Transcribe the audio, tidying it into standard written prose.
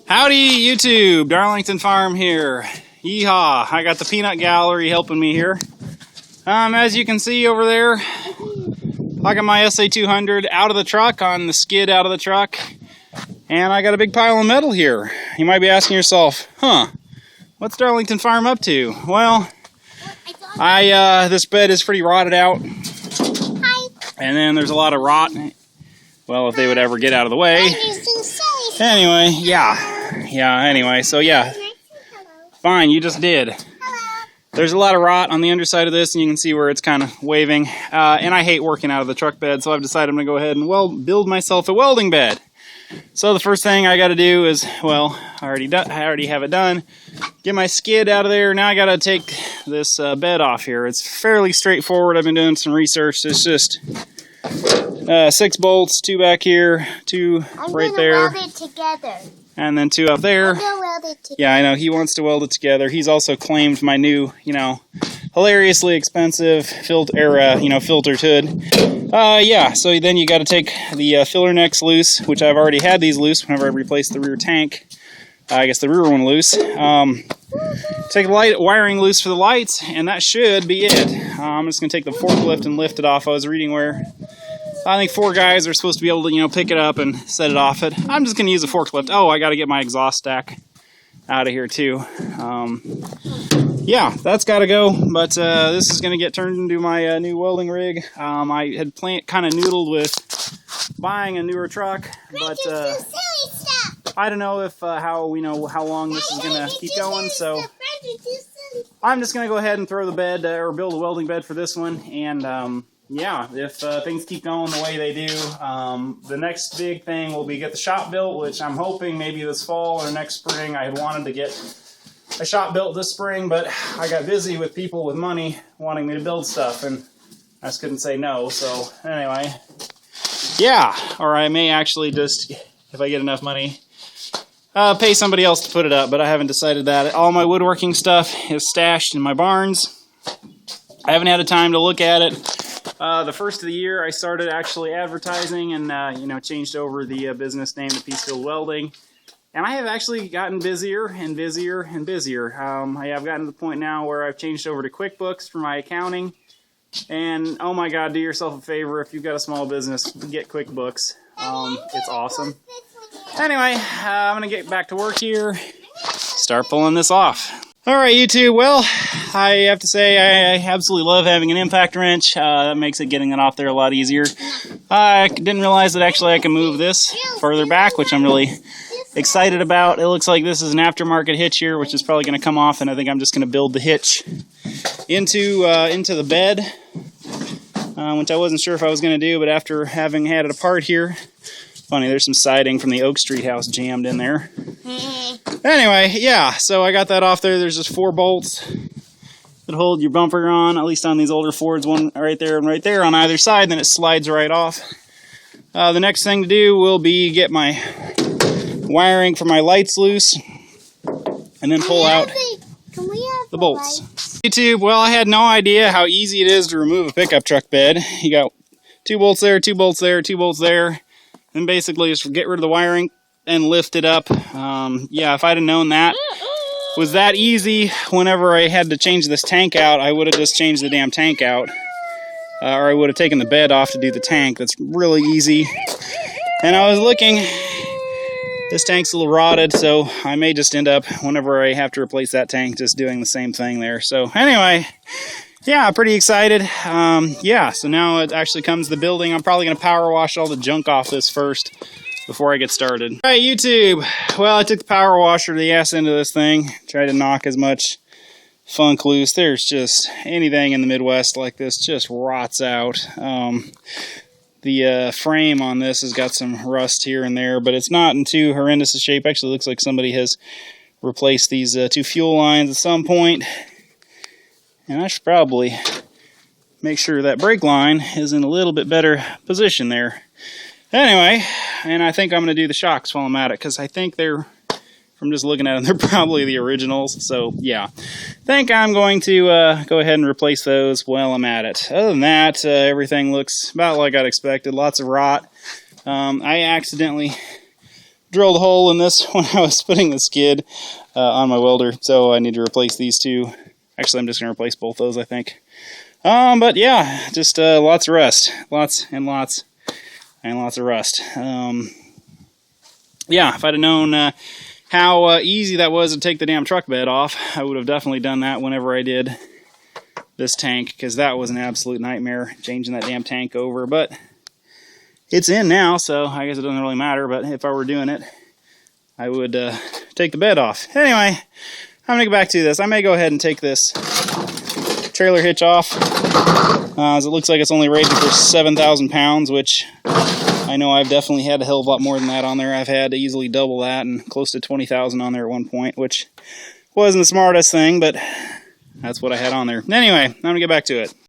Howdy YouTube, Darlington Farm here. Yeehaw, I got the peanut gallery helping me here. As you can see over there, I got my SA200 out of the truck, on the skid out of the truck, and I got a big pile of metal here. You might be asking yourself, what's Darlington Farm up to? Well, this bed is pretty rotted out, and then there's a lot of rot. Well, if they would ever get out of the way. Anyway, anyway, so yeah. Fine, you just did. There's a lot of rot on the underside of this, and you can see where it's kind of waving. And I hate working out of the truck bed, so I've decided I'm going to go ahead and build myself a welding bed. So the first thing I got to do is, well, I already have it done. Get my skid out of there. Now I got to take this bed off here. It's fairly straightforward. I've been doing some research. It's just 6 bolts, 2 back here, 2 right there, weld it together. And then 2 up there. I'm gonna weld it together. Yeah, I know, he wants to weld it together. He's also claimed my new, hilariously expensive filtered hood. Yeah, so then you got to take the filler necks loose, which I've already had these loose whenever I replaced the rear tank. I guess the rear one loose. Take the wiring loose for the lights, and that should be it. I'm just going to take the forklift and lift it off. I was reading where I think 4 guys are supposed to be able to, pick it up and set it off it. I'm just going to use a forklift. Oh, I got to get my exhaust stack out of here too. Yeah, that's got to go. But this is going to get turned into my new welding rig. I had kind of noodled with buying a newer truck, but I don't know if how long this is going to keep going. So I'm just going to go ahead and throw the bed or build a welding bed for this one, and yeah, if things keep going the way they do, the next big thing will be get the shop built, which I'm hoping maybe this fall or next spring. I had wanted to get a shop built this spring, but I got busy with people with money wanting me to build stuff, and I just couldn't say no. So anyway, yeah, or I may actually just, if I get enough money, pay somebody else to put it up, but I haven't decided that. All my woodworking stuff is stashed in my barns. I haven't had a time to look at it. The first of the year, I started actually advertising and, changed over the business name to Peacefield Welding. And I have actually gotten busier and busier and busier. I have gotten to the point now where I've changed over to QuickBooks for my accounting. And, oh my God, do yourself a favor. If you've got a small business, get QuickBooks. It's awesome. Anyway, I'm going to get back to work here, start pulling this off. All right, YouTube. Well, I have to say I absolutely love having an impact wrench. That makes getting it off there a lot easier. I didn't realize that actually I can move this further back, which I'm really excited about. It looks like this is an aftermarket hitch here, which is probably going to come off, and I think I'm just going to build the hitch into the bed, which I wasn't sure if I was going to do, but after having had it apart here, funny, there's some siding from the Oak Street house jammed in there. Anyway, yeah, so I got that off there. There's just 4 bolts that hold your bumper on, at least on these older Fords, one right there and right there on either side, then it slides right off. The next thing to do will be get my wiring for my lights loose, and then pull out the bolts. YouTube, well, I had no idea how easy it is to remove a pickup truck bed. You got 2 bolts there, 2 bolts there, 2 bolts there, and basically just get rid of the wiring and lift it up. Yeah, if I'd have known that was that easy whenever I had to change this tank out, I would have just changed the damn tank out. Or I would have taken the bed off to do the tank. That's really easy. And I was looking, this tank's a little rotted, so I may just end up, whenever I have to replace that tank, just doing the same thing there. So anyway, yeah, pretty excited. Yeah, so now it actually comes to the building. I'm probably going to power wash all the junk off this first before I get started. All right, YouTube. Well, I took the power washer to the ass end of this thing. Tried to knock as much funk loose. There's just anything in the Midwest like this just rots out. The frame on this has got some rust here and there, but it's not in too horrendous a shape. Actually, looks like somebody has replaced these 2 fuel lines at some point. And I should probably make sure that brake line is in a little bit better position there. Anyway, and I think I'm going to do the shocks while I'm at it, because I think they're, from just looking at them, they're probably the originals. So, yeah, I think I'm going to go ahead and replace those while I'm at it. Other than that, everything looks about like I'd expected. Lots of rot. I accidentally drilled a hole in this when I was putting the skid on my welder, so I need to replace these two. Actually, I'm just going to replace both those, I think. But yeah, just lots of rust. Lots and lots and lots of rust. Yeah, if I'd have known how easy that was to take the damn truck bed off, I would have definitely done that whenever I did this tank, because that was an absolute nightmare, changing that damn tank over. But it's in now, so I guess it doesn't really matter. But if I were doing it, I would take the bed off. Anyway, I'm going to get back to this. I may go ahead and take this trailer hitch off, as it looks like it's only rated for 7,000 pounds, which I know I've definitely had a hell of a lot more than that on there. I've had easily double that and close to 20,000 on there at one point, which wasn't the smartest thing, but that's what I had on there. Anyway, I'm going to get back to it.